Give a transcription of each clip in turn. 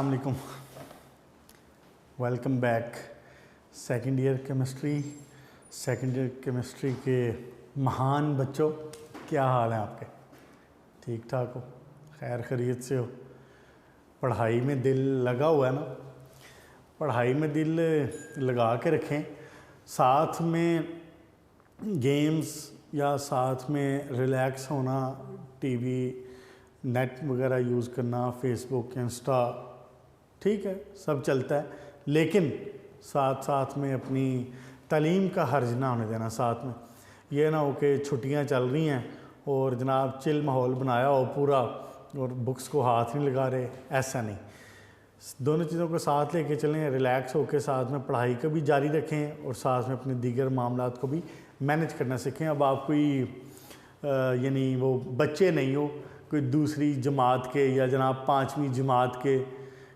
अस्सलाम वालेकुम, welcome back. Second year chemistry के महान बच्चों, क्या हाल है आपके? ठीक ठाक हो? खैर खैरियत से हो? पढ़ाई में दिल लगा हुआ है ना? पढ़ाई में दिल लगा के रखें, साथ में गेम्स या साथ में रिलैक्स होना, टीवी नेट वगैरह यूज़ करना, फेसबुक इंस्टा, ठीक है सब चलता है, लेकिन साथ साथ में अपनी तालीम का हर्ज ना होने देना। साथ में ये ना हो कि छुट्टियां चल रही हैं और जनाब चिल माहौल बनाया हो पूरा और बुक्स को हाथ नहीं लगा रहे, ऐसा नहीं। दोनों चीज़ों को साथ लेके चलें, रिलैक्स होकर साथ में पढ़ाई को भी जारी रखें और साथ में अपने दीगर मामलात को भी मैनेज करना सीखें। अब आप कोई यानी वो बच्चे नहीं हो कोई दूसरी जमात के या जनाब 5वीं जमात के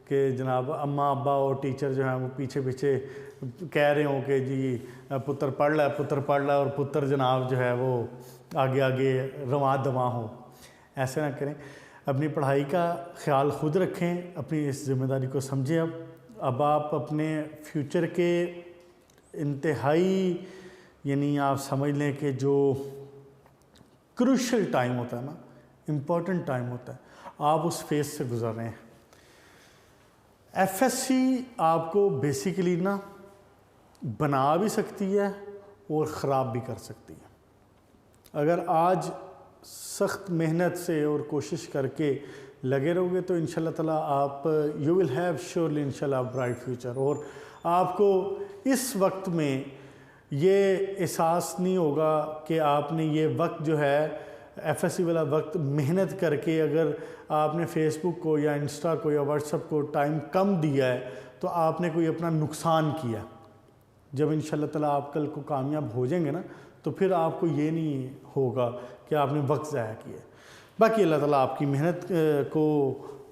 जनाब अम्मा अब्बा और टीचर जो हैं वो पीछे पीछे कह रहे हों कि जी पुत्र पढ़ ला और पुत्र जनाब जो है वो आगे आगे रवां दवां हो। ऐसे ना करें, अपनी पढ़ाई का ख्याल खुद रखें, अपनी इस जिम्मेदारी को समझें। अब आप अपने फ्यूचर के इंतहाई यानी आप समझ लें कि जो क्रूशल टाइम होता है ना, इम्पॉर्टेंट टाइम होता है, आप उस फेज से गुजर रहे हैं। एफएससी आपको बेसिकली ना बना भी सकती है और ख़राब भी कर सकती है। अगर आज सख्त मेहनत से और कोशिश करके लगे रहोगे तो इंशाल्लाह ताला आप यू विल हैव श्योरली इंशाल्लाह ब्राइट फ्यूचर। और आपको इस वक्त में ये एहसास नहीं होगा कि आपने ये वक्त जो है एफएससी वाला वक्त मेहनत करके अगर आपने फेसबुक को या इंस्टा को या व्हाट्सएप को टाइम कम दिया है तो आपने कोई अपना नुकसान किया। जब इंशाल्लाह ताला आप कल को कामयाब हो जाएंगे ना तो फिर आपको ये नहीं होगा कि आपने वक्त ज़ाया किया। बाकी अल्लाह ताला आपकी मेहनत को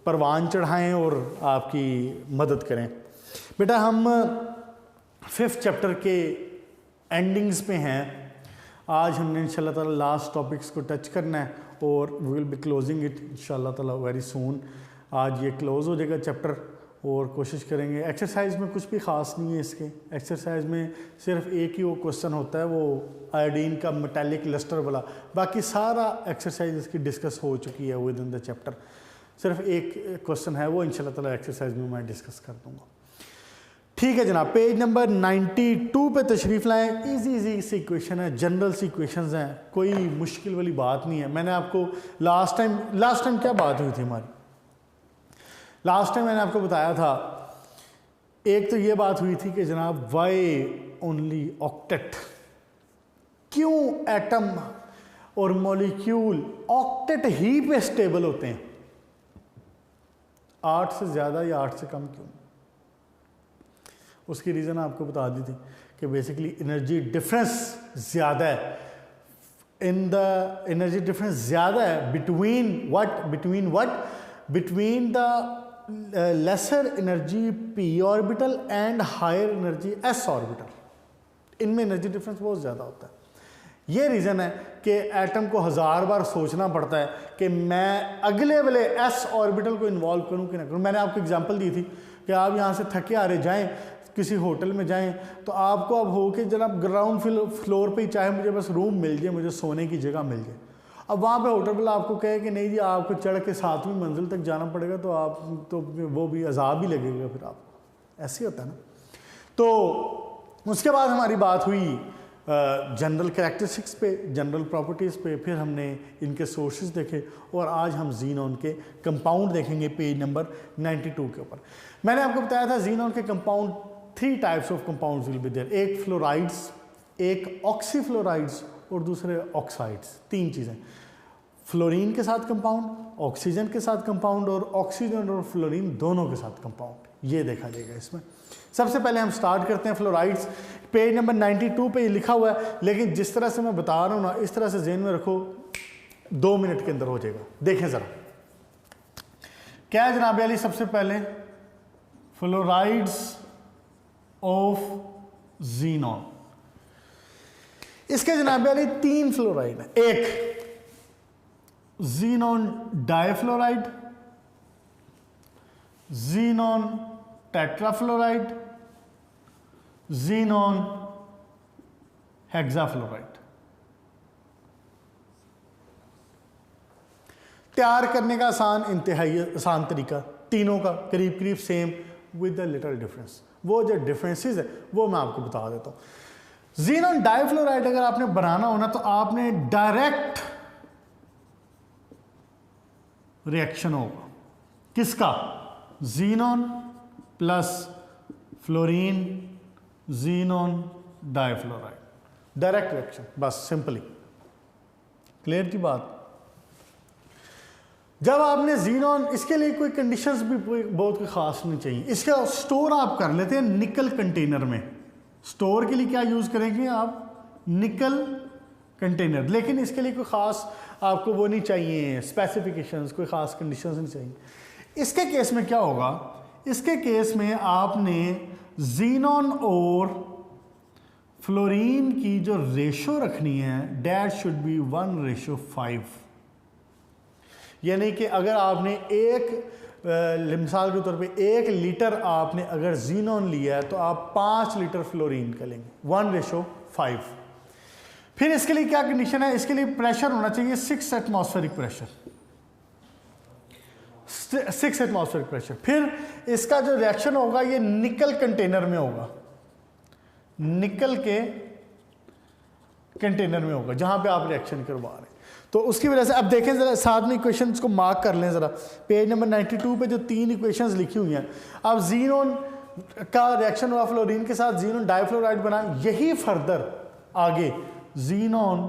परवान चढ़ाएं और आपकी मदद करें। बेटा हम 5th चैप्टर के एंडिंग्स पे हैं। आज हमने इंशाल्लाह ताला लास्ट टॉपिक्स को टच करना है और we will be closing it इंशाल्लाह ताला वेरी सून। आज ये क्लोज़ हो जाएगा चैप्टर और कोशिश करेंगे। एक्सरसाइज में कुछ भी ख़ास नहीं है इसके, एक्सरसाइज में सिर्फ एक ही वो क्वेश्चन होता है, वो आयोडीन का मेटालिक लस्टर वाला। बाकी सारा एक्सरसाइज इसकी डिस्कस हो चुकी है विद इन द चैप्टर। सिर्फ एक क्वेश्चन है, वो इंशाल्लाह ताला एक्सरसाइज में मैं डिस्कस कर दूँगा। ठीक है जनाब, पेज नंबर 92 पे तशरीफ़ लाएँ। इजी सी इक्वेशन है, जनरल सी इक्वेशंस हैं, कोई मुश्किल वाली बात नहीं है। मैंने आपको लास्ट टाइम क्या बात हुई थी हमारी? लास्ट टाइम मैंने आपको बताया था, एक तो ये बात हुई थी कि जनाब वाई ओनली ऑक्टेट, क्यों एटम और मॉलिक्यूल ऑक्टेट ही पे स्टेबल होते हैं, 8 से ज़्यादा या 8 से कम क्यों? उसकी रीज़न आपको बता दी थी कि बेसिकली एनर्जी डिफरेंस ज़्यादा है, एनर्जी डिफरेंस ज़्यादा है between the lesser energy p orbital and higher energy s orbital. इनमें एनर्जी डिफरेंस बहुत ज़्यादा होता है। ये रीज़न है कि एटम को 1000 बार सोचना पड़ता है कि मैं अगले वाले s ऑर्बिटल को इन्वॉल्व करूं कि ना करूं। मैंने आपको एग्जांपल दी थी कि आप यहाँ से थके हारे जाएं, किसी होटल में जाएं तो आपको अब हो कि जनाब ग्राउंड फ्लोर पे ही चाहे मुझे बस रूम मिल जाए, मुझे सोने की जगह मिल जाए। अब वहाँ पे होटल वाला आपको कहे कि नहीं जी आपको चढ़ के 7वीं मंजिल तक जाना पड़ेगा, तो आप तो वो भी अजाब ही लगेगा फिर आपको। ऐसे होता है ना। तो उसके बाद हमारी बात हुई जनरल करैक्टरिस्टिक्स पे, जनरल प्रॉपर्टीज़ पे, फिर हमने इनके सोर्सेज देखे और आज हम ज़ीनॉन के कंपाउंड देखेंगे पेज नंबर 92 के ऊपर। मैंने आपको बताया था ज़ीनॉन के compound 3 types of compounds will be there, एक फ्लोराइड्स, एक ऑक्सीफ्लोराइड्स और दूसरे ऑक्साइड्स। 3 चीज़ें, फ्लोरीन के साथ कंपाउंड, ऑक्सीजन के साथ कंपाउंड और ऑक्सीजन और फ्लोरीन दोनों के साथ कंपाउंड, ये देखा जाएगा इसमें। सबसे पहले हम स्टार्ट करते हैं फ्लोराइड्स। पेज नंबर 92 पे ये लिखा हुआ है, लेकिन जिस तरह से मैं बता रहा हूँ ना इस तरह से ज़हन में रखो, 2 मिनट के अंदर हो जाएगा। देखें ज़रा क्या है जनाब अली। सबसे पहले फ्लोराइड्स ऑफ ज़ीनॉन, इसके जनाब अली 3 फ्लोराइड है। एक xenon difluoride, xenon tetrafluoride, xenon hexafluoride. तैयार करने का इंतहाई आसान तरीका, तीनों का करीब करीब same with the little difference. वो जो डिफरेंसेस है वो मैं आपको बता देता हूं। xenon डाइफ्लोराइड अगर आपने बनाना हो ना तो आपने डायरेक्ट रिएक्शन होगा किसका, xenon plus fluorine xenon difluoride, direct reaction, बस सिंपली। क्लियर की बात। जब आपने xenon, इसके लिए कोई कंडीशंस भी बहुत कोई खास नहीं चाहिए। इसका स्टोर आप कर लेते हैं निकल कंटेनर में। स्टोर के लिए क्या यूज करेंगे आप, निकल कंटेनर। लेकिन इसके लिए कोई खास आपको वो नहीं चाहिए स्पेसिफिकेशंस, कोई खास कंडीशंस नहीं चाहिए। इसके केस में क्या होगा, इसके केस में आपने xenon और फ्लोरीन की जो रेशो रखनी है दैट शुड बी 1:5। यानी कि अगर आपने मिसाल के तौर पे 1 लीटर आपने अगर xenon लिया है तो आप 5 लीटर फ्लोरीन का लेंगे, 1:5। फिर इसके लिए क्या कंडीशन है, इसके लिए प्रेशर होना चाहिए 6 एटमॉस्फेरिक प्रेशर, 6 एटमॉस्फेरिक प्रेशर। फिर इसका जो रिएक्शन होगा ये निकल कंटेनर में होगा, निकल के कंटेनर में होगा जहां पे आप रिएक्शन करवा रहे हैं। तो उसकी वजह से अब देखें जरा, साथ में इक्वेशंस को मार्क कर लें जरा, पेज नंबर 92 पे जो 3 इक्वेशंस लिखी हुई हैं। अब xenon का रिएक्शन हुआ फ्लोरीन के साथ, xenon डाइफ्लोराइड बना, यही फर्दर आगे xenon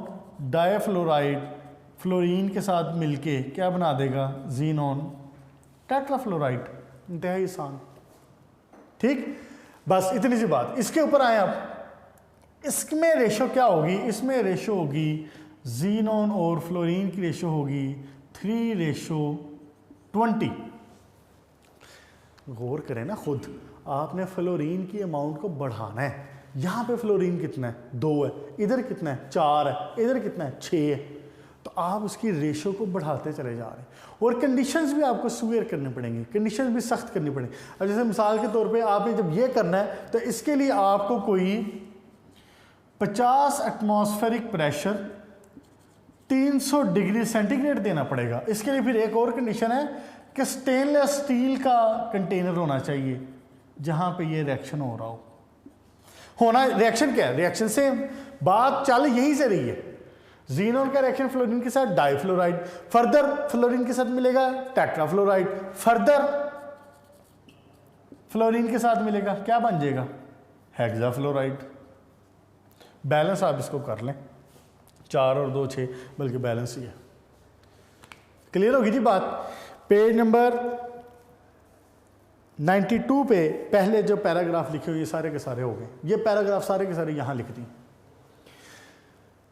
डाइफ्लोराइड फ्लोरीन के साथ मिलके क्या बना देगा, xenon टेट्राफ्लोराइड। इंतहाई आसान, ठीक, बस इतनी सी बात। इसके ऊपर आए आप, इसमें रेशो क्या होगी, इसमें रेशो होगी xenon और फ्लोरीन की रेशो होगी 3:20। गौर करें ना खुद, आपने फ्लोरीन की अमाउंट को बढ़ाना है। यहाँ पे फ्लोरीन कितना है, 2 है, इधर कितना है, 4 है, इधर कितना है, 6 है। तो आप उसकी रेशो को बढ़ाते चले जा रहे हैं और कंडीशंस भी आपको सुवेयर करने पड़ेंगे, कंडीशंस भी सख्त करनी पड़ेंगी। अब जैसे मिसाल के तौर पे आपने जब ये करना है तो इसके लिए आपको कोई 50 एटमॉस्फेरिक प्रेशर 300 डिग्री सेंटीग्रेड देना पड़ेगा। इसके लिए फिर एक और कंडीशन है कि स्टेनलेस स्टील का कंटेनर होना चाहिए जहां पे ये रिएक्शन हो रहा होना। रिएक्शन क्या है, रिएक्शन से बात चल यहीं से रही है। xenon का रिएक्शन फ्लोरीन के साथ डाइफ्लोराइड, फर्दर फ्लोरीन के साथ मिलेगा टेट्राफ्लोराइड, फर्दर फ्लोरीन के साथ मिलेगा क्या बन जाएगा, हेक्साफ्लोराइड। बैलेंस आप इसको कर लें, 4 और 2 6, बल्कि बैलेंस ही है। क्लियर होगी जी बात। पेज नंबर 92 पे पहले जो पैराग्राफ लिखे हुए ये सारे के सारे हो गए। ये पैराग्राफ सारे के सारे यहाँ लिख दी।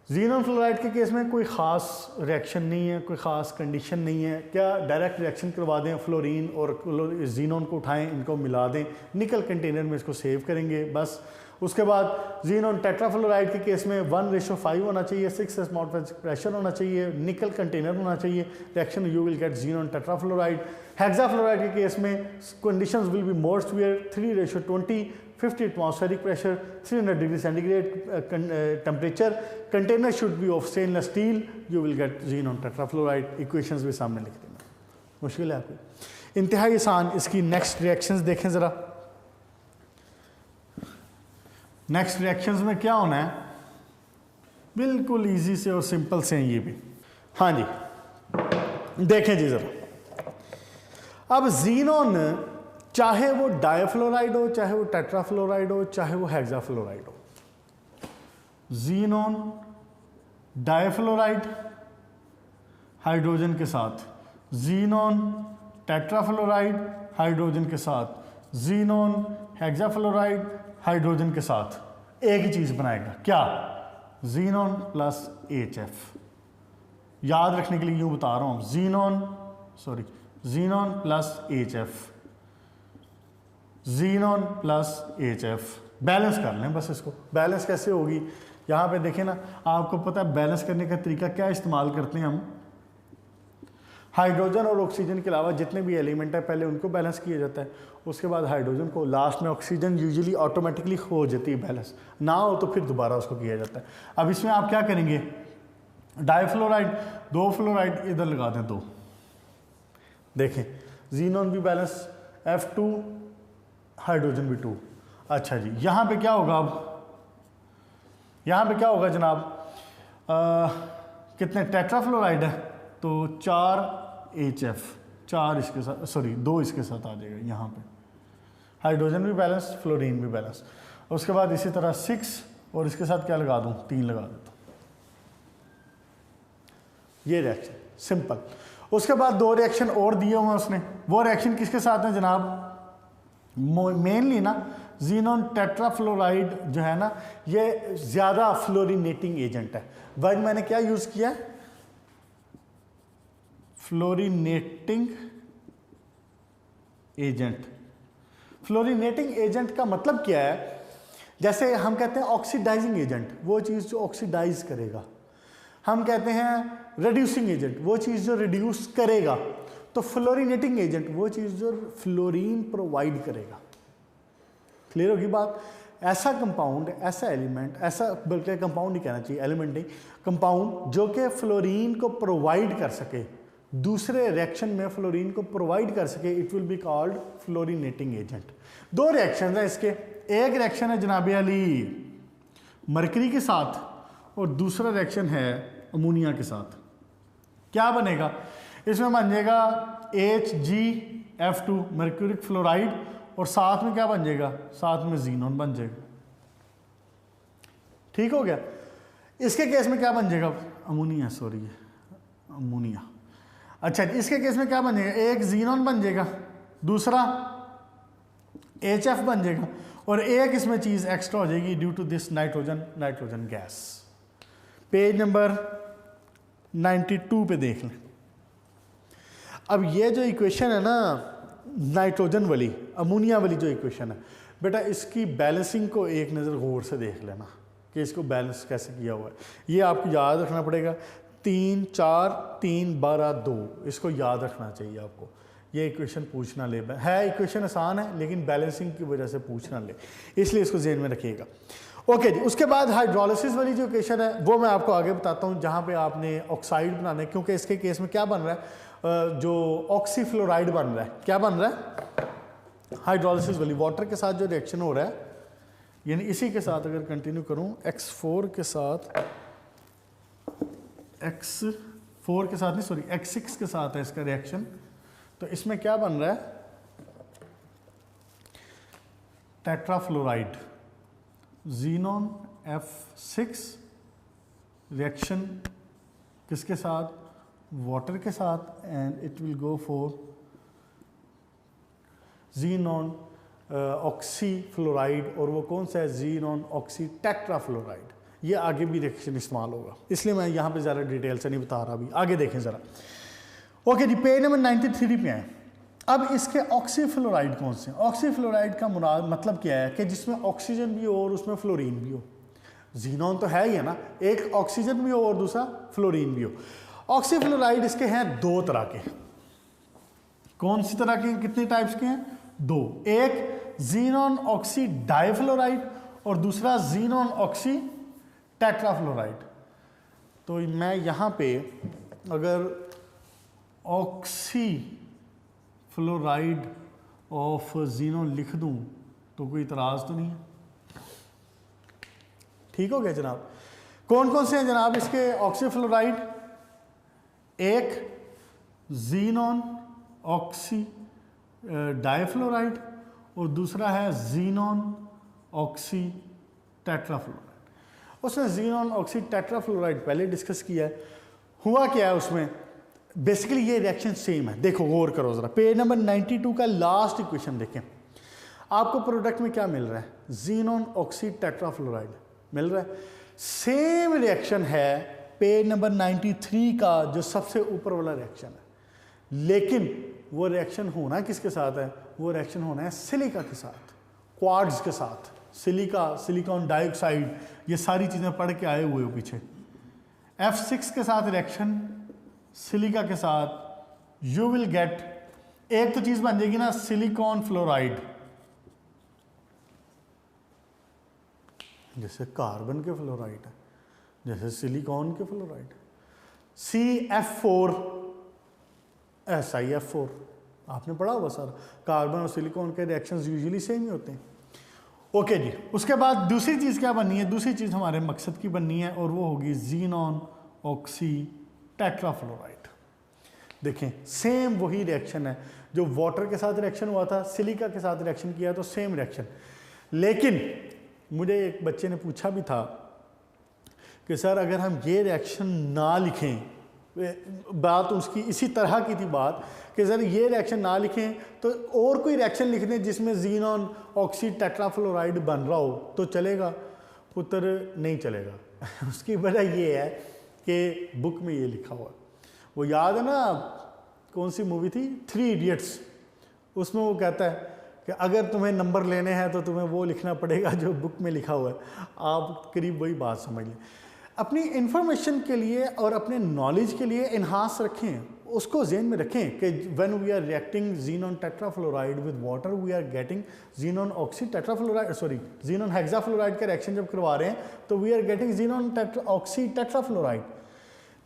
xenon फ्लोराइड के केस में कोई ख़ास रिएक्शन नहीं है, कोई ख़ास कंडीशन नहीं है। क्या डायरेक्ट रिएक्शन करवा दें, फ्लोरीन और xenon को उठाएं, इनको मिला दें, निकल कंटेनर में इसको सेव करेंगे बस। उसके बाद xenon टेट्राफ्लोराइड के केस में 1:5 होना चाहिए, 6 एटमॉस्फेरिक प्रेशर होना चाहिए, निकल कंटेनर होना चाहिए, reaction you will get xenon tetrafluoride. Hexafluoride के केस में conditions will be more severe, 3:20, 50 atmospheric pressure, 300 degree centigrade temperature, container should be of stainless steel, you will get xenon tetrafluoride. Equations भी सामने लिख देना, मुश्किल है आपको, इंतहाई आसान। इसकी नेक्स्ट रिएक्शंस देखें ज़रा। नेक्स्ट रिएक्शंस में क्या होना है, बिल्कुल इजी से और सिंपल से हैं ये भी। हाँ जी देखें जी ज़रा। अब xenon चाहे वो डाइफ्लोराइड हो, चाहे वो टेट्राफ्लोराइड हो, चाहे वो हेक्साफ्लोराइड हो, xenon डाइफ्लोराइड हाइड्रोजन के साथ, xenon टेट्राफ्लोराइड हाइड्रोजन के साथ, xenon हेक्साफ्लोराइड हाइड्रोजन के साथ एक ही चीज़ बनाएगा, क्या, xenon प्लस HF। याद रखने के लिए यूँ बता रहा हूँ, xenon plus HF, xenon plus HF। Balance कर लें बस इसको। बैलेंस कैसे होगी, यहाँ पे देखें ना, आपको पता है बैलेंस करने का तरीका क्या इस्तेमाल करते हैं हम। हाइड्रोजन और ऑक्सीजन के अलावा जितने भी एलिमेंट है पहले उनको बैलेंस किया जाता है, उसके बाद हाइड्रोजन को, लास्ट में ऑक्सीजन यूजुअली ऑटोमेटिकली हो जाती है बैलेंस, ना हो तो फिर दोबारा उसको किया जाता है। अब इसमें आप क्या करेंगे, डाइफ्लोराइड 2 फ्लोराइड इधर लगा दें 2, देखें जीनोन भी बैलेंस, F2 हाइड्रोजन भी 2। अच्छा जी, यहाँ पे क्या होगा, अब यहाँ पे क्या होगा जनाब, कितने टेट्राफ्लोराइड है तो 4 HF, 4 इसके साथ, सॉरी 2 इसके साथ आ जाएगा यहाँ पे, हाइड्रोजन भी बैलेंस, फ्लोरीन भी बैलेंस। उसके बाद इसी तरह 6 और इसके साथ क्या लगा दूँ, 3 लगा देता हूँ। ये रिएक्शन सिंपल। उसके बाद 2 रिएक्शन और दिए हुए हैं उसने, वो रिएक्शन किसके साथ है जनाब, मेनली ना जीनोन टेट्राफ्लोराइड जो है ना, ये ज़्यादा फ्लोरीनेटिंग एजेंट है। वर्ड मैंने क्या यूज़ किया है, फ्लोरीनेटिंग एजेंट। फ्लोरीनेटिंग एजेंट का मतलब क्या है, जैसे हम कहते हैं ऑक्सीडाइजिंग एजेंट, वो चीज़ जो ऑक्सीडाइज करेगा। हम कहते हैं रिड्यूसिंग एजेंट, वो चीज़ जो रिड्यूस करेगा। तो फ्लोरीनेटिंग एजेंट वो चीज़ जो फ्लोरीन प्रोवाइड करेगा। क्लियर होगी बात। ऐसा कंपाउंड, ऐसा एलिमेंट, ऐसा बल्कि कंपाउंड ही कहना चाहिए, एलिमेंट नहीं, कंपाउंड जो कि फ्लोरीन को प्रोवाइड कर सके, दूसरे रिएक्शन में फ्लोरीन को प्रोवाइड कर सके, it will be called fluorinating agent. 2 reaction है इसके, एक रिएक्शन है जनाब अली मरकरी के साथ और दूसरा रिएक्शन है अमोनिया के साथ। क्या बनेगा इसमें, बन जाएगा HgF2 मर्क्यूरिक फ्लोराइड और साथ में क्या बन जाएगा, साथ में जीनोन बन जाएगा। ठीक हो गया। इसके केस में क्या बन जाएगा, अमोनिया, सॉरी अमोनिया। अच्छा, इसके केस में क्या बन जाएगा, एक जीनोन बन जाएगा, दूसरा HF बन जाएगा और एक इसमें चीज़ एक्स्ट्रा हो जाएगी due to this nitrogen gas. Page number 92 पे देख लें। अब ये जो इक्वेशन है ना नाइट्रोजन वाली, अमोनिया वाली जो इक्वेशन है बेटा, इसकी बैलेंसिंग को एक नज़र गौर से देख लेना कि इसको बैलेंस कैसे किया हुआ है। ये आपको याद रखना पड़ेगा, 3 4 3 12 2, इसको याद रखना चाहिए आपको। ये इक्वेशन पूछना ले है, इक्वेशन आसान है लेकिन बैलेंसिंग की वजह से पूछना ले, इसलिए इसको ज़हन में रखिएगा। ओके जी। उसके बाद हाइड्रोलिसिस वाली जो इक्वेशन है वो मैं आपको आगे बताता हूँ, जहाँ पे आपने ऑक्साइड बनाना है, क्योंकि इसके केस में क्या बन रहा है, जो ऑक्सीफ्लोराइड बन रहा है। क्या बन रहा है, हाइड्रोलिसिस वाली वाटर के साथ जो रिएक्शन हो रहा है, यानी इसी के साथ अगर कंटिन्यू करूँ X4 के साथ, X4 के साथ नहीं सॉरी X6 के साथ है इसका रिएक्शन, तो इसमें क्या बन रहा है, टेट्राफ्लोराइड, जीनोन F6 रिएक्शन किसके साथ, वाटर के साथ, and it will go for xenon oxyfluoride, और वो कौन सा है, जीनोन ऑक्सी टेट्राफ्लोराइड। ये आगे भी रिएक्शन इस्तेमाल होगा, इसलिए मैं यहाँ पे ज़्यादा डिटेल से नहीं बता रहा अभी, आगे देखें ज़रा। ओके जी, पेज नंबर 93 पे आए। अब इसके ऑक्सीफ्लोराइड कौन से, ऑक्सीफ्लोराइड का मतलब क्या है कि जिसमें ऑक्सीजन भी हो और उसमें फ्लोरीन भी हो। जीनोन तो है ही है ना, एक ऑक्सीजन भी हो और दूसरा फ्लोरीन भी हो। ऑक्सीफ्लोराइड इसके हैं 2 तरह के। कौन सी तरह के, कितने टाइप्स के हैं, 2। एक जीनोन ऑक्सी डाइफ्लोराइड और दूसरा जीनोन ऑक्सी टेट्राफ्लोराइड। तो मैं यहाँ पे अगर ऑक्सी फ्लोराइड ऑफ जीनोन लिख दूं तो कोई इतराज तो नहीं है। ठीक हो गया जनाब। कौन कौन से हैं जनाब इसके ऑक्सीफ्लोराइड, एक जीनोन ऑक्सी डाइफ्लोराइड और दूसरा है जीनोन ऑक्सी टेट्राफ्लोराइड। उसने जीनोन ऑक्सी टेट्राफ्लोराइड पहले डिस्कस किया है। हुआ क्या है उसमें, बेसिकली ये रिएक्शन सेम है। देखो गौर करो ज़रा, पेज नंबर 92 का लास्ट इक्वेशन देखें। आपको प्रोडक्ट में क्या मिल रहा है, जीनोन ऑक्सी टेट्राफ्लोराइड मिल रहा है। सेम रिएक्शन है पेज नंबर 93 का जो सबसे ऊपर वाला रिएक्शन है, लेकिन वो रिएक्शन होना किसके साथ है, वो रिएक्शन होना है सिलिका के साथ, क्वार्ट्ज के साथ। सिलिका, सिलिकॉन डाइऑक्साइड, ये सारी चीज़ें पढ़ के आए हुए हो पीछे। F6 के साथ रिएक्शन सिलिका के साथ यू विल गेट, एक तो चीज बन जाएगी ना सिलिकॉन फ्लोराइड, जैसे कार्बन के फ्लोराइड है, जैसे सिलिकॉन के फ्लोराइड, CF4 SiF4, आपने पढ़ा होगा सर, कार्बन और सिलिकॉन के रिएक्शंस यूजुअली सेम ही होते हैं। ओके जी, उसके बाद दूसरी चीज़ क्या बननी है, दूसरी चीज़ हमारे मकसद की बननी है और वो होगी ज़ीनॉन ऑक्सी टेट्राफ्लोराइड। देखें सेम वही रिएक्शन है जो वाटर के साथ रिएक्शन हुआ था, सिलिका के साथ रिएक्शन किया तो सेम रिएक्शन। लेकिन मुझे एक बच्चे ने पूछा भी था कि सर अगर हम ये रिएक्शन ना लिखें, बात उसकी इसी तरह की थी बात कि सर ये रिएक्शन ना लिखें तो और कोई रिएक्शन लिख दें जिसमें ज़ीनॉन ऑक्सी टेट्राफ्लोराइड बन रहा हो तो चलेगा। पुत्र नहीं चलेगा। उसकी वजह ये है कि बुक में ये लिखा हुआ है, वो याद है ना कौन सी मूवी थी, 3 इडियट्स, उसमें वो कहता है कि अगर तुम्हें नंबर लेने हैं तो तुम्हें वो लिखना पड़ेगा जो बुक में लिखा हुआ है। आप करीब वही बात समझ लें। अपनी इंफॉर्मेशन के लिए और अपने नॉलेज के लिए इन्हांस रखें, उसको ज़हन में रखें कि when we are reacting xenon tetrafluoride with water we are getting xenon oxy tetrafluoride, sorry xenon hexafluoride का रिएक्शन जब करवा रहे हैं तो we are getting xenon oxy tetrafluoride.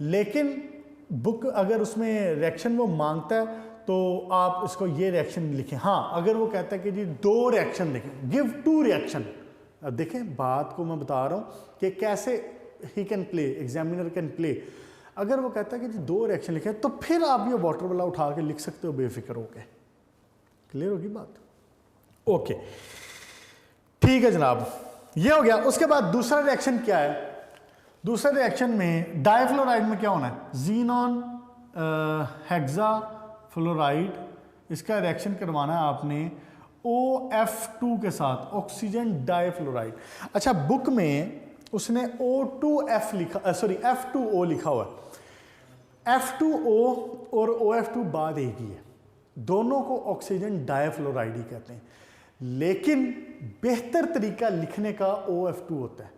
लेकिन बुक अगर उसमें रिएक्शन वो मांगता है तो आप इसको ये रिएक्शन लिखें। हाँ, अगर वो कहता है कि जी 2 रिएक्शन लिखें, गिव 2 रिएक्शन। अब देखें बात को मैं बता रहा हूँ कि कैसे he can play, examiner can play. अगर वो कहता है कि जी 2 रिएक्शन लिखें तो फिर आप ये वाटर वाला उठा के लिख सकते हो बेफिक्र होके। क्लियर होगी बात? ओके, ठीक है जनाब, ये हो गया। उसके बाद दूसरा रिएक्शन क्या है? दूसरे रिएक्शन में डाइफ्लोराइड में क्या होना है, ज़ीनॉन हेक्साफ्लोराइड, इसका रिएक्शन करवाना है आपने OF2 के साथ, ऑक्सीजन डाइफ्लोराइड। अच्छा, बुक में उसने O2F लिखा, सॉरी F2O लिखा हुआ है। F2O और OF2 बात एक ही है, दोनों को ऑक्सीजन डाइफ्लोराइड ही कहते हैं, लेकिन बेहतर तरीका लिखने का OF2 होता है,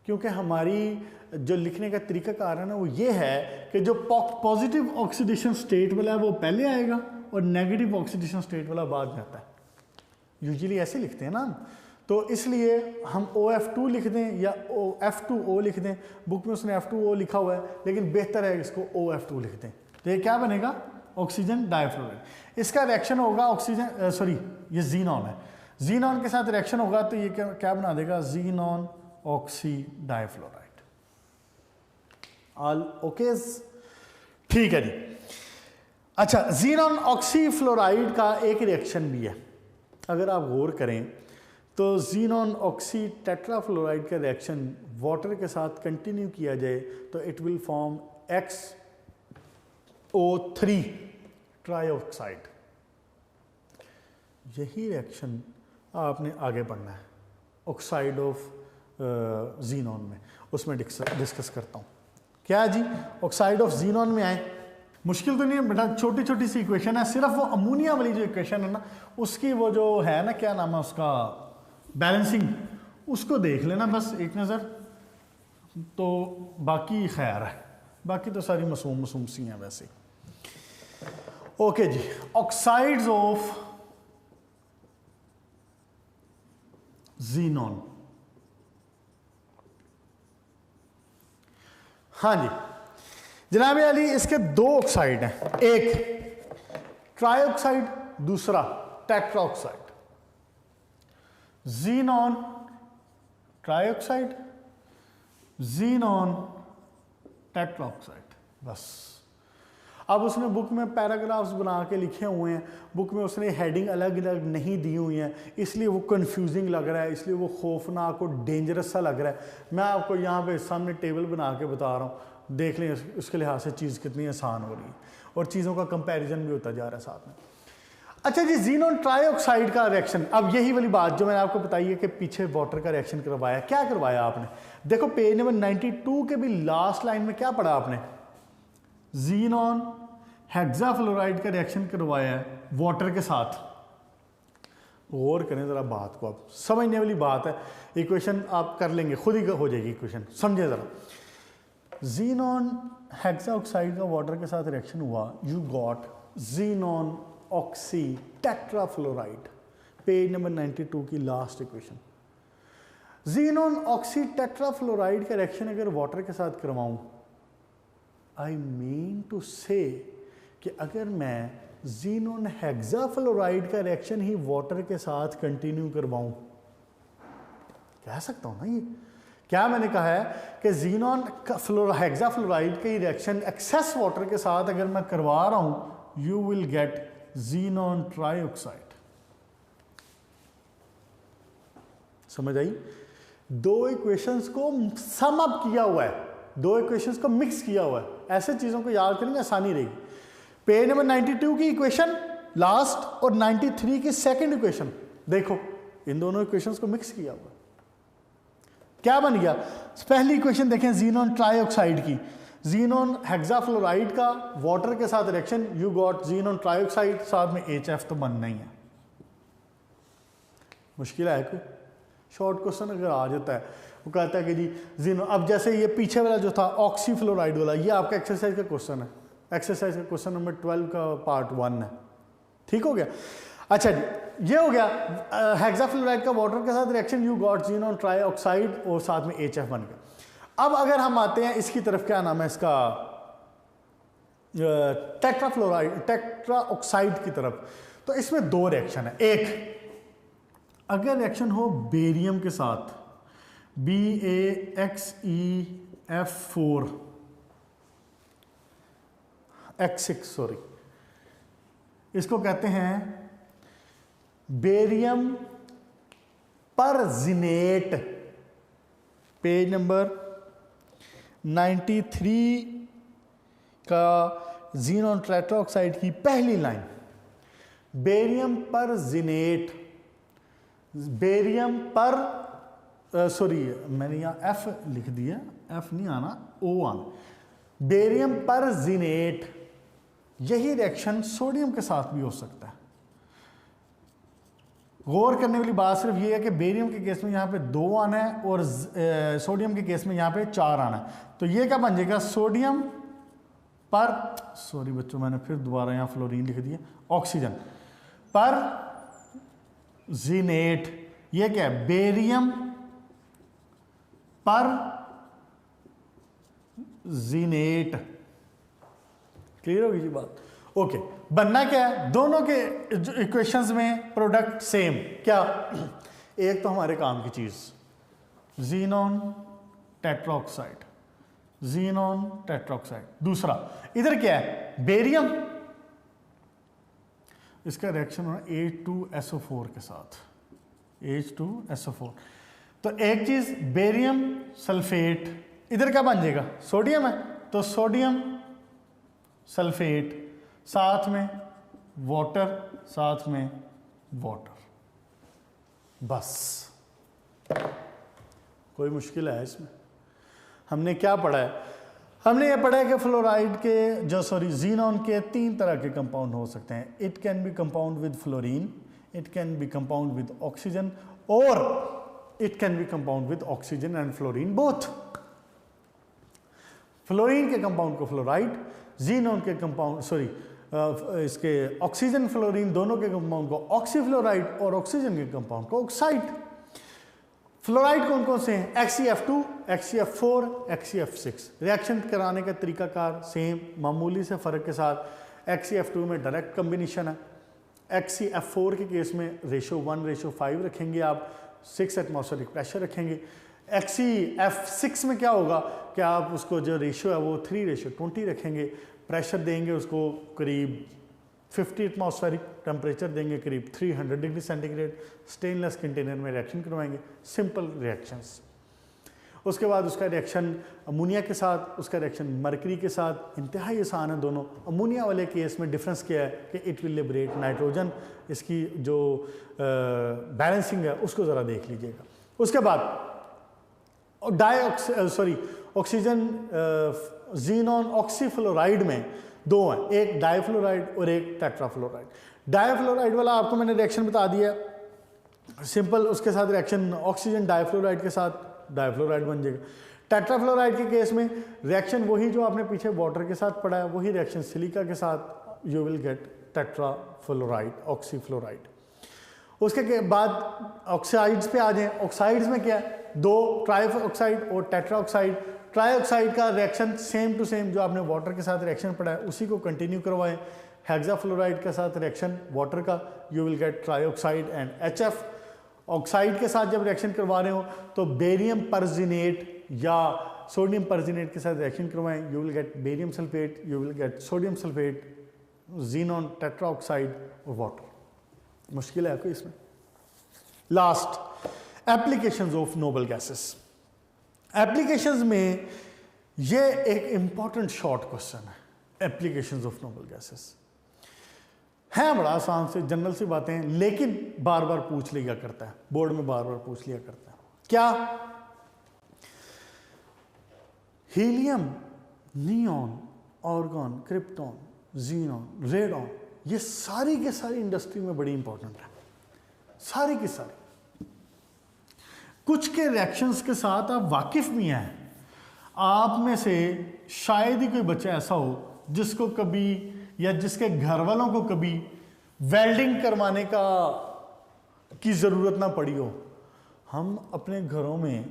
क्योंकि हमारी जो लिखने का तरीका कार है ना वो ये है कि जो पॉजिटिव ऑक्सीडेशन स्टेट वाला है वो पहले आएगा और नेगेटिव ऑक्सीडेशन स्टेट वाला बाद में आता है। यूजुअली ऐसे लिखते हैं ना, तो इसलिए हम OF2 लिख दें या F2O लिख दें। बुक में उसने F2O लिखा हुआ है, लेकिन बेहतर है इसको OF2 लिख दें। तो ये क्या बनेगा, ऑक्सीजन डाइफ्लोराइड। इसका रिएक्शन होगा ऑक्सीजन, सॉरी ये ज़ीनॉन है, ज़ीनॉन के साथ रिएक्शन होगा तो ये क्या बना देगा, xenon oxy difluoride. All okay, ठीक है जी। अच्छा, ज़ीनॉन ऑक्सी फ्लोराइड का एक रिएक्शन भी है, अगर आप गौर करें तो ज़ीनॉन ऑक्सी टेट्राफ्लोराइड का रिएक्शन वाटर के साथ कंटिन्यू किया जाए तो it will form XO3 trioxide. यही रिएक्शन आपने आगे बढ़ना है ऑक्साइड ऑफ ज़ीनॉन में, उसमें डिस्कस करता हूँ। क्या जी, ऑक्साइड ऑफ ज़ीनॉन में आए, मुश्किल तो नहीं है बेटा, छोटी छोटी सी इक्वेशन है, सिर्फ वो अमोनिया वाली जो इक्वेशन है ना उसकी वो जो है ना, क्या नाम है उसका, बैलेंसिंग, उसको देख लेना बस एक नज़र, तो बाकी खैर है, बाकी तो सारी मासूम सी हैं वैसे। ओके जी, ऑक्साइड्स ऑफ ज़ीनॉन। हाँ जी जनाब अली, इसके 2 ऑक्साइड हैं, एक ट्राईऑक्साइड, दूसरा tetroxide. Xenon trioxide, xenon tetroxide, बस। अब उसने बुक में पैराग्राफ्स बना के लिखे हुए हैं, बुक में उसने हेडिंग अलग अलग नहीं दी हुई हैं, इसलिए वो कंफ्यूजिंग लग रहा है, इसलिए वो खौफनाक और डेंजरस सा लग रहा है। मैं आपको यहाँ पे सामने टेबल बना के बता रहा हूँ, देख लें उसके लिहाज से चीज़ कितनी आसान हो रही है और चीज़ों का कंपैरिजन भी होता जा रहा है साथ में। अच्छा जी, ज़ीनॉन ट्राईऑक्साइड का रिएक्शन, अब यही वाली बात जो मैंने आपको बताई है कि पीछे वाटर का रिएक्शन करवाया, क्या करवाया आपने, देखो पेज नंबर 92 के भी लास्ट लाइन में क्या पढ़ा आपने, ज़ीनॉन हेक्साफ्लोराइड का रिएक्शन करवाया है वाटर के साथ। गौर करें ज़रा बात को, अब समझने वाली बात है, इक्वेशन आप कर लेंगे, खुद ही हो जाएगी इक्वेशन, समझे ज़रा। ज़ीनॉन हेक्साऑक्साइड का वाटर के साथ रिएक्शन हुआ, you got xenon oxy tetrafluoride, page number 92 की last equation. Xenon oxy tetrafluoride का रिएक्शन अगर वाटर के साथ करवाऊं, आई मीन टू से कि अगर मैं जीनॉन हेक्साफ्लोराइड का रिएक्शन ही वाटर के साथ कंटिन्यू करवाऊं, कह सकता हूं ना ये क्या मैंने कहा है कि जीनॉन हेक्साफ्लोराइड का रिएक्शन एक्सेस वाटर के साथ अगर मैं करवा रहा हूं, you will get xenon trioxide. समझ आई? दो इक्वेशंस को सम अप किया हुआ है, दो इक्वेशंस को मिक्स किया हुआ है। ऐसे चीजों को याद करेंगे आसानी रहेगी। पेज नंबर 92 की इक्वेशन लास्ट और 93 की सेकंड इक्वेशन देखो, इन दोनों इक्वेशंस को मिक्स किया हुआ है। क्या बन गया? पहली इक्वेशन देखें जीनॉन ट्राइऑक्साइड की, जीनॉन हेक्साफ्लोराइड का वाटर के साथ reaction, you got xenon trioxide, साथ में HF तो बनना ही है। मुश्किल है कोई? शॉर्ट क्वेश्चन अगर आ जाता है, वो कहता है कि जी जीनो, अब जैसे ये पीछे वाला जो था ऑक्सीफ्लोराइड वाला, ये आपका एक्सरसाइज का क्वेश्चन है, एक्सरसाइज का क्वेश्चन नंबर 12 का पार्ट 1 है। ठीक हो गया? अच्छा जी, ये हो गया हेक्साफ्लोराइड का वाटर के साथ reaction, you got xenon trioxide और साथ में HF बन गया। अब अगर हम आते हैं इसकी तरफ, क्या नाम है इसका, टेट्राफ्लोराइड टेट्राऑक्साइड की तरफ, तो इसमें दो रिएक्शन है। एक, अगर रिएक्शन हो बेरियम के साथ, BaXeF4 X6 सॉरी, इसको कहते हैं बेरियम परजिनेट। पेज नंबर 93 का जीनॉन टेट्राऑक्साइड की पहली लाइन, बेरियम परजिनेट, बेरियम पर सॉरी मैंने यहाँ F लिख दिया, F नहीं आना, O आना, बेरियम परजिनेट। यही रिएक्शन सोडियम के साथ भी हो सकता है। गौर करने वाली बात सिर्फ ये है कि बेरियम के केस में यहाँ पे 2 आना है और सोडियम के केस में यहाँ पे 4 आना है। तो ये क्या बन जाएगा? सोडियम पर, सॉरी बच्चों मैंने फिर दोबारा यहाँ फ्लोरीन लिख दिया, ऑक्सीजन पर जीनेट। ये क्या है? बेरियम पर जीनेट। क्लियर होगी जी बात? ओके, बनना क्या है? दोनों के इक्वेशंस में प्रोडक्ट सेम। क्या? एक तो हमारे काम की चीज जीनॉन टेट्राऑक्साइड, जीनॉन टेट्राऑक्साइड। दूसरा इधर क्या है? बेरियम, इसका रिएक्शन होना H2SO4 के साथ, H2SO4। तो एक चीज बेरियम सल्फेट, इधर क्या बन जाएगा? सोडियम है, तो सोडियम सल्फेट, साथ में वाटर, साथ में वाटर। बस, कोई मुश्किल है इसमें? हमने क्या पढ़ा है? हमने ये पढ़ा है कि फ्लोराइड के जीनॉन के 3 तरह के कंपाउंड हो सकते हैं। It can be compound with fluorine, it can be compound with oxygen, और it can be compound with oxygen and fluorine both. Fluorine के कंपाउंड को फ्लोराइड, जीनॉन के कंपाउंड इसके ऑक्सीजन फ्लोरीन दोनों के कंपाउंड को ऑक्सीफ्लोराइड, और ऑक्सीजन के कंपाउंड को ऑक्साइड। फ्लोराइड कौन कौन से हैं? XeF2, XeF4, XeF6। रिएक्शन कराने का तरीकाकार सेम, मामूली से फ़र्क के साथ। XeF2 में डायरेक्ट कम्बिनेशन है, XeF4 के केस में रेशो 1:5 रखेंगे आप, 6 एटमॉस्फेरिक प्रेशर रखेंगे। XeF6 में क्या होगा कि आप उसको जो रेशो है वो 3:20 रखेंगे, प्रेशर देंगे उसको करीब 50 एटमॉस्फेरिक, टेम्परेचर देंगे करीब 300 डिग्री सेंटीग्रेड, स्टेनलेस कंटेनर में रिएक्शन करवाएंगे। Simple reactions. उसके बाद उसका रिएक्शन अमोनिया के साथ, उसका रिएक्शन मरकरी के साथ, इंतहाई आसान है दोनों। अमोनिया वाले केस में डिफरेंस क्या है कि इट विल लिबरेट नाइट्रोजन, इसकी जो बैलेंसिंग है उसको ज़रा देख लीजिएगा। उसके बाद ऑक्सीजन जीनॉन ऑक्सीफ्लोराइड में 2 हैं, एक डाइफ्लोराइड और एक टेट्राफ्लोराइड। डाइफ्लोराइड वाला आपको मैंने रिएक्शन बता दिया, सिंपल। उसके साथ रिएक्शन ऑक्सीजन डाइफ्लोराइड के साथ डाइफ्लोराइड बन जाएगा। टेट्राफ्लोराइड के केस में रिएक्शन वही जो आपने पीछे वाटर के साथ पढ़ा है, वही रिएक्शन सिलिका के साथ, यू विल गेट टेट्राफ्लोराइड, ऑक्सीफ्लोराइड। उसके बाद ऑक्साइड्स पे आ जाएं। ऑक्साइड्स में क्या है, दो ट्राई ऑक्साइड और टेट्रा ऑक्साइड। ट्राई ऑक्साइड का रिएक्शन सेम टू सेम जो आपने वाटर के साथ रिएक्शन पढ़ा है उसी को कंटिन्यू करवाएं। हेक्साफ्लोराइड के साथ रिएक्शन वाटर का, you will get try oxide and HF। Oxide के साथ जब रिएक्शन करवा रहे हो तो बेरियम परजिनेट या सोडियम परजिनेट के साथ रिएक्शन करवाएं, you will get barium sulphate, you will get sodium sulphate, xenon, tetra oxide और वाटर। मुश्किल है कोई इसमें। Last, applications of noble gases. Applications में ये एक इंपॉर्टेंट शॉर्ट क्वेश्चन है, एप्लीकेशंस ऑफ नोबल गैसेस है बड़ा आसान से जनरल सी बातें हैं, लेकिन बार बार पूछ लिया करता है, बोर्ड में बार बार पूछ लिया करता है। क्या? Helium, neon, organ, krypton, xenon, radon, ये सारी के सारी इंडस्ट्री में बड़ी इंपॉर्टेंट है, सारी की सारी। कुछ के रिएक्शंस के साथ आप वाकिफ भी हैं। आप में से शायद ही कोई बच्चा ऐसा हो जिसको कभी या जिसके घर वालों को कभी वेल्डिंग करवाने की ज़रूरत ना पड़ी हो। हम अपने घरों में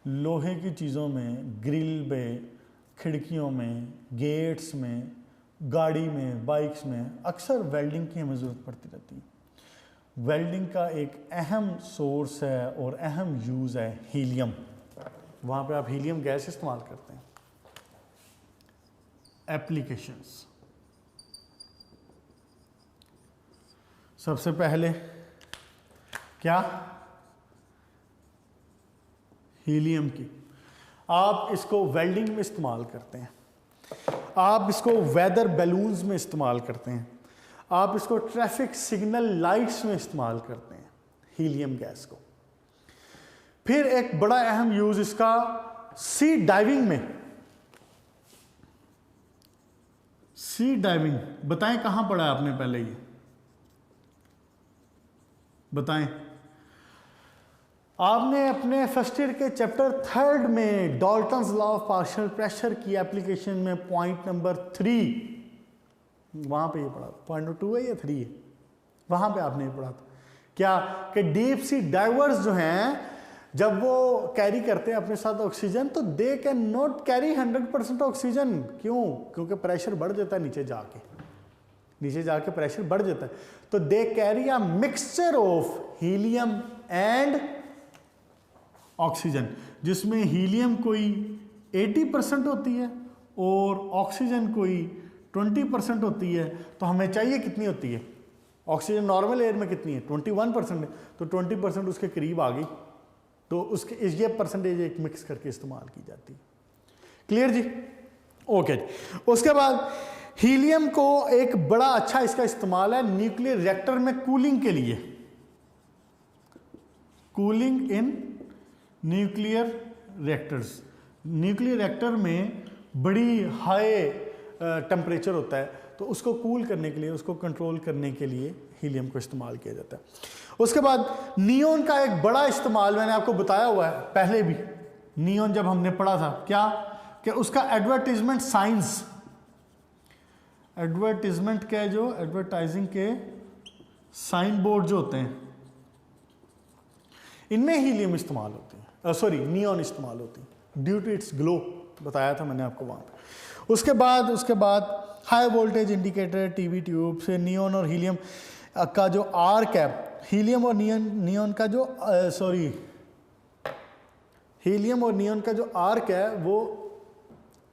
लोहे की चीज़ों में, ग्रिल में, खिड़कियों में, गेट्स में, गाड़ी में, बाइक्स में अक्सर वेल्डिंग की हमें ज़रूरत पड़ती रहती है। वेल्डिंग का एक अहम सोर्स है और अहम यूज़ है हीलियम। वहाँ पे आप हीलियम गैस इस्तेमाल करते हैं। एप्लीकेशंस, सबसे पहले क्या? हीलियम की। आप इसको वेल्डिंग में इस्तेमाल करते हैं, आप इसको वेदर बैलून्स में इस्तेमाल करते हैं, आप इसको ट्रैफिक सिग्नल लाइट्स में इस्तेमाल करते हैं, हीलियम गैस को। फिर एक बड़ा अहम यूज इसका सी डाइविंग में। सी डाइविंग बताएं कहां पढ़ा है आपने पहले, ये बताएं। आपने अपने फर्स्ट ईयर के चैप्टर 3 में Dalton's law of partial pressure की एप्लीकेशन में पॉइंट नंबर 3 वहां पे ये पढ़ा। पॉइंट नंबर 2 है या 3 है, वहां पे आपने ये पढ़ा था क्या कि डीप सी डाइवर्स जो हैं जब वो कैरी करते हैं अपने साथ ऑक्सीजन तो they can not carry 100% oxygen. क्यों? क्योंकि प्रेशर बढ़ जाता है, नीचे जाके प्रेशर बढ़ जाता है। तो they carry a mixture of helium and oxygen, जिसमें हीलियम कोई 80% होती है और ऑक्सीजन कोई 20% होती है। तो हमें चाहिए कितनी होती है? ऑक्सीजन नॉर्मल एयर में कितनी है? 21% है, तो 20% उसके करीब आ गई, तो उसके ये परसेंटेज एक मिक्स करके इस्तेमाल की जाती है। क्लियर जी? ओके जी। उसके बाद हीलियम को एक बड़ा अच्छा इसका इस्तेमाल है न्यूक्लियर रिएक्टर में कूलिंग के लिए। Cooling in nuclear reactors. Nuclear reactor में बड़ी हाई टेम्परेचर होता है, तो उसको कूल करने के लिए, उसको कंट्रोल करने के लिए हीलियम को इस्तेमाल किया जाता है। उसके बाद नियोन का एक बड़ा इस्तेमाल मैंने आपको बताया हुआ है पहले भी, नियोन जब हमने पढ़ा था क्या कि उसका एडवर्टाइजमेंट साइंस, एडवर्टाइजमेंट के जो एडवर्टाइजिंग के साइन बोर्ड जो होते हैं इनमें हीलियम इस्तेमाल होती है, सॉरी नियोन इस्तेमाल होती है ड्यू टू इट्स ग्लो, बताया था मैंने आपको वहां पे। उसके बाद high voltage indicator, TV tube से नियोन और हीलियम का जो आर्क है, हीलियम और नियोन का जो हीलियम और नियोन का जो आर्क है, वो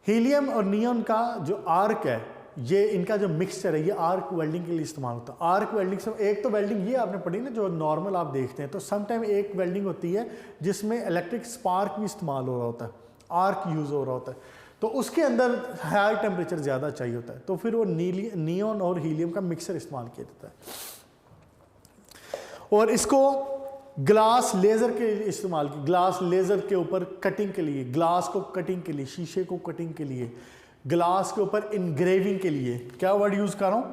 हीलियम और नियोन का जो आर्क है, ये इनका जो मिक्सचर है, ये आर्क वेल्डिंग के लिए इस्तेमाल होता है। आर्क वेल्डिंग से एक तो वेल्डिंग ये आपने पढ़ी ना जो नॉर्मल आप देखते हैं, तो समटाइम एक वेल्डिंग होती है जिसमें इलेक्ट्रिक स्पार्क भी इस्तेमाल हो रहा होता है, आर्क यूज हो रहा होता है, तो उसके अंदर हाई टेम्परेचर ज़्यादा चाहिए होता है, तो फिर वो नियोन और हीलियम का मिक्सचर इस्तेमाल किया जाता है। और इसको ग्लास लेज़र के लिए इस्तेमाल की, ग्लास लेज़र के ऊपर कटिंग के लिए, ग्लास को कटिंग के लिए, शीशे को कटिंग के लिए, ग्लास के ऊपर इनग्रेविंग के लिए। क्या वर्ड यूज कर रहा हूं?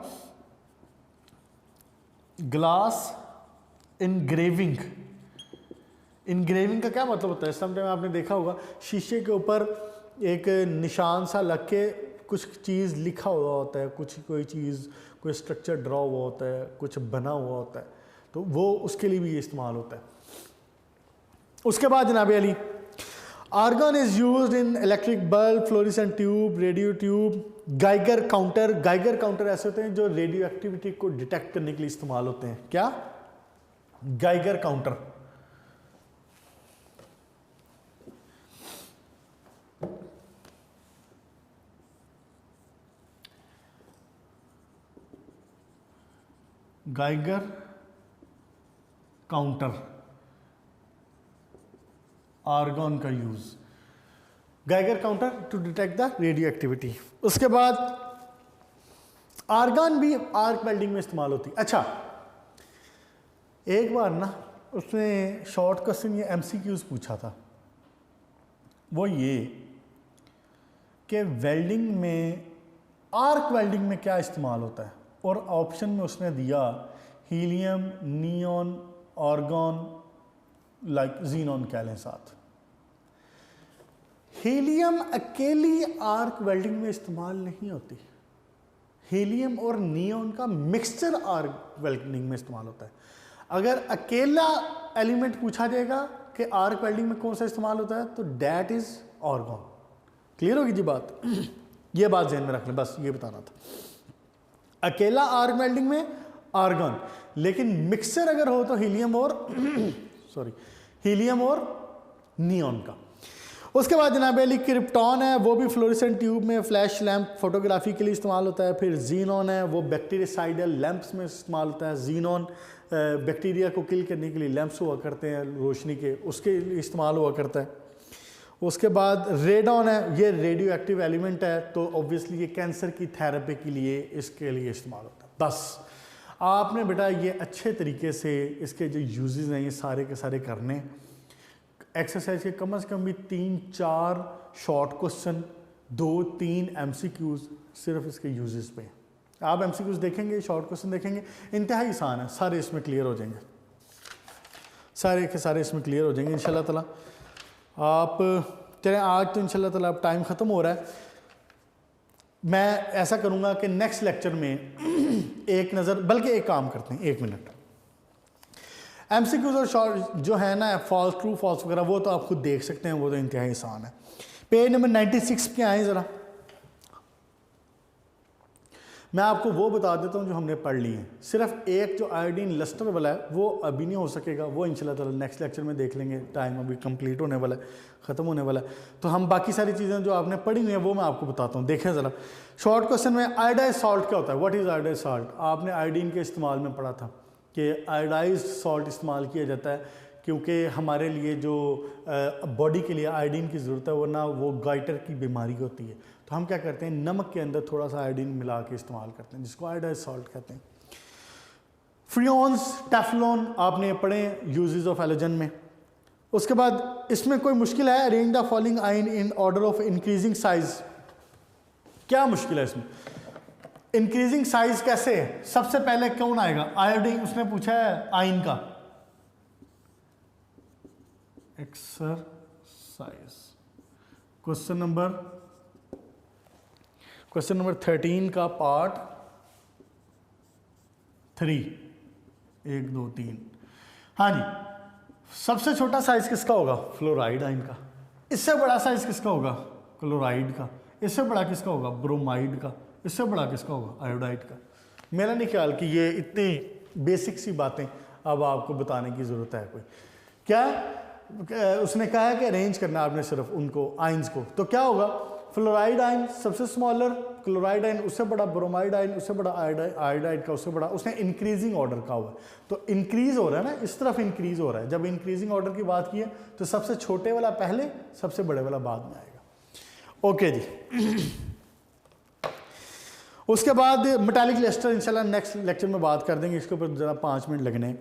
Glass engraving. इनग्रेविंग का क्या मतलब होता है? समटाइम आपने देखा होगा शीशे के ऊपर एक निशान सा लग के कुछ चीज़ लिखा हुआ होता है, कोई चीज़, कोई स्ट्रक्चर ड्रॉ हुआ होता है, कुछ बना हुआ होता है, तो वो उसके लिए भी ये इस्तेमाल होता है। उसके बाद जनाब Ali, argon is used in electric bulb, fluorescent tube, radio tube, Geiger counter. Geiger counter ऐसे होते हैं जो रेडियो एक्टिविटी को डिटेक्ट करने के लिए इस्तेमाल होते हैं। क्या? Geiger counter. Geiger counter, argon का use, Geiger counter to detect the radioactivity. उसके बाद आर्गन भी आर्क वेल्डिंग में इस्तेमाल होती है। अच्छा, एक बार ना उसने शॉर्ट क्वेश्चन, ये एमसीक्यूज पूछा था, वो ये कि वेल्डिंग में, आर्क वेल्डिंग में क्या इस्तेमाल होता है, और ऑप्शन में उसने दिया helium, neon, argon, like xenon कह लें साथ। हीलियम अकेली आर्क वेल्डिंग में इस्तेमाल नहीं होती, हीलियम और नियॉन का मिक्सचर आर्क वेल्डिंग में इस्तेमाल होता है। अगर अकेला एलिमेंट पूछा जाएगा कि आर्क वेल्डिंग में कौन सा इस्तेमाल होता है, तो डैट इज आर्गन। क्लियर होगी जी बात? ये बात ध्यान में रख लें, बस ये बताना था। अकेला आर्क वेल्डिंग में आर्गन, लेकिन मिक्सचर अगर हो तो हीलियम और हीलियम और नियॉन का। उसके बाद जनाब अली क्रिप्टॉन है, वो भी फ्लोरेसेंट ट्यूब में, फ्लैश लैंप, फोटोग्राफी के लिए इस्तेमाल होता है। फिर जीनॉन है, वो बैक्टीरियासाइडल लैंप्स में इस्तेमाल होता है। जीनॉन बैक्टीरिया को किल करने के लिए लैंप्स हुआ करते हैं रोशनी के, उसके लिए इस्तेमाल हुआ करता है। उसके बाद रेडॉन है, ये रेडियो एक्टिव एलिमेंट है, तो ऑब्वियसली ये कैंसर की थेरेपी के लिए, इसके लिए इस्तेमाल होता है। बस आपने बेटा ये अच्छे तरीके से इसके जो यूजेस हैं ये सारे के सारे करने। एक्सरसाइज के कम से कम भी 3-4 शॉर्ट क्वेश्चन, 2-3 एमसीक्यूज सिर्फ इसके यूजेस पे। आप एमसीक्यूज देखेंगे, शॉर्ट क्वेश्चन देखेंगे, इंतहाई आसान है, सारे इसमें क्लियर हो जाएंगे, सारे के सारे इसमें क्लियर हो जाएंगे इंशाल्लाह ताला। आप चलें, आज तो इंशाल्लाह ताला अब टाइम ख़त्म हो रहा है। मैं ऐसा करूँगा कि नेक्स्ट लेक्चर में एक नज़र, बल्कि एक काम करते हैं, 1 मिनट, एमसीक्यूज और शॉर्ट जो है ना, फॉल्स ट्रू फॉल्स वगैरह, वो तो आप खुद देख सकते हैं, वो तो इंतहाई आसान है। पेज नंबर 96 पे आए ज़रा, मैं आपको वो बता देता हूँ जो हमने पढ़ ली है। सिर्फ एक जो आयोडीन लस्टर वाला है वो अभी नहीं हो सकेगा, वो इंशाल्लाह ताला नेक्स्ट लेक्चर में देख लेंगे, टाइम अभी कंप्लीट होने वाला है, ख़त्म होने वाला है। तो हम बाकी सारी चीज़ें जो आपने पढ़ी हुई हैं वो मैं आपको बताता हूँ। देखें ज़रा, शॉर्ट क्वेश्चन में आयोडाइज सॉल्ट क्या होता है, व्हाट इज़ आयोडाइज सॉल्ट। आपने आयोडीन के इस्तेमाल में पढ़ा था कि आयोडाइज सॉल्ट इस्तेमाल किया जाता है क्योंकि हमारे लिए जो बॉडी के लिए आयोडीन की ज़रूरत है, वरना वो गाइटर की बीमारी होती है, तो हम क्या करते हैं, नमक के अंदर थोड़ा सा आयोडीन मिला के इस्तेमाल करते हैं, जिसको आयोडाइज सॉल्ट कहते हैं। फ्रियोन्स, टेफ्लॉन आपने पढ़े यूजेस ऑफ हैलोजन में। उसके बाद इसमें कोई मुश्किल है, arrange the following ion in order of increasing size. क्या मुश्किल है इसमें? इंक्रीजिंग साइज कैसे है? सबसे पहले कौन आएगा? आयोडीन, उसने पूछा है आयन का। एक्सरसाइज क्वेश्चन नंबर 13 का पार्ट 3, 1, 2, 3। हाँ जी, सबसे छोटा साइज किसका होगा? फ्लोराइड आयन का। इससे बड़ा साइज किसका होगा? क्लोराइड का। इससे बड़ा किसका होगा? ब्रोमाइड का। इससे बड़ा किसका होगा? आयोडाइड का। मेरा नहीं ख्याल कि ये इतनी बेसिक सी बातें अब आपको बताने की ज़रूरत है कोई। क्या उसने कहा है कि अरेंज करना आपने सिर्फ उनको आयंस को, तो क्या होगा? फ्लोराइड आयन सबसे स्मॉलर, क्लोराइड आयन उससे बड़ा, ब्रोमाइड आयन उससे बड़ा, आयोडाइड का उससे बड़ा। उसने इंक्रीजिंग ऑर्डर का हुआ, तो इंक्रीज हो रहा है ना, इस तरफ इंक्रीज हो रहा है। जब इंक्रीजिंग ऑर्डर की बात की है तो सबसे छोटे वाला पहले, सबसे बड़े वाला बाद में आएगा। ओके जी। उसके बाद मेटालिक लस्टर इंशाल्लाह नेक्स्ट लेक्चर में बात कर देंगे, इसके ऊपर ज़रा 5 मिनट लगने।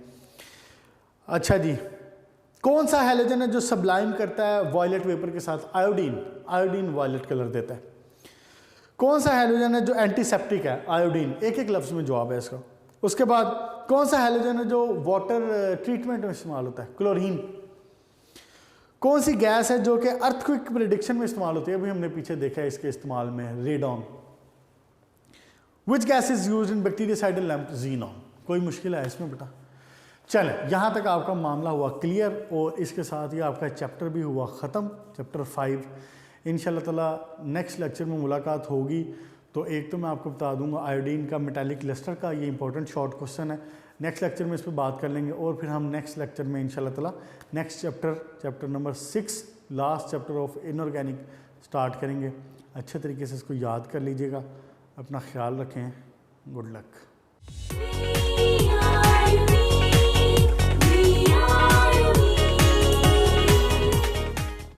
अच्छा जी, कौन सा हैलोजन है जो सब्लाइम करता है वायलेट वेपर के साथ? आयोडीन। आयोडीन वायलेट कलर देता है। कौन सा हैलोजन है जो एंटीसेप्टिक है? आयोडीन। एक एक लफ्ज़ में जवाब है इसका। उसके बाद कौन सा हैलोजन है जो वाटर ट्रीटमेंट में इस्तेमाल होता है? क्लोरीन। कौन सी गैस है जो कि अर्थक्वेक प्रेडिक्शन में इस्तेमाल होती है? अभी हमने पीछे देखा है इसके इस्तेमाल में, radon. Which gas is use in bactericidal lamp? Xenon. कोई मुश्किल है इसमें बेटा? चलें, यहाँ तक आपका मामला हुआ क्लियर और इसके साथ ही आपका चैप्टर भी हुआ ख़त्म, चैप्टर 5। इंशाल्लाह ताला नेक्स्ट लेक्चर में मुलाकात होगी। तो एक तो मैं आपको बता दूंगा आयोडीन का मेटालिक लस्टर का, ये इंपॉर्टेंट शॉर्ट क्वेश्चन है, नेक्स्ट लेक्चर में इस पर बात कर लेंगे। और फिर हम नेक्स्ट लेक्चर में इंशाल्लाह ताला next chapter number 6 last chapter of inorganic start करेंगे। अच्छे तरीके से इसको याद कर लीजिएगा, अपना ख्याल रखें, गुड लक।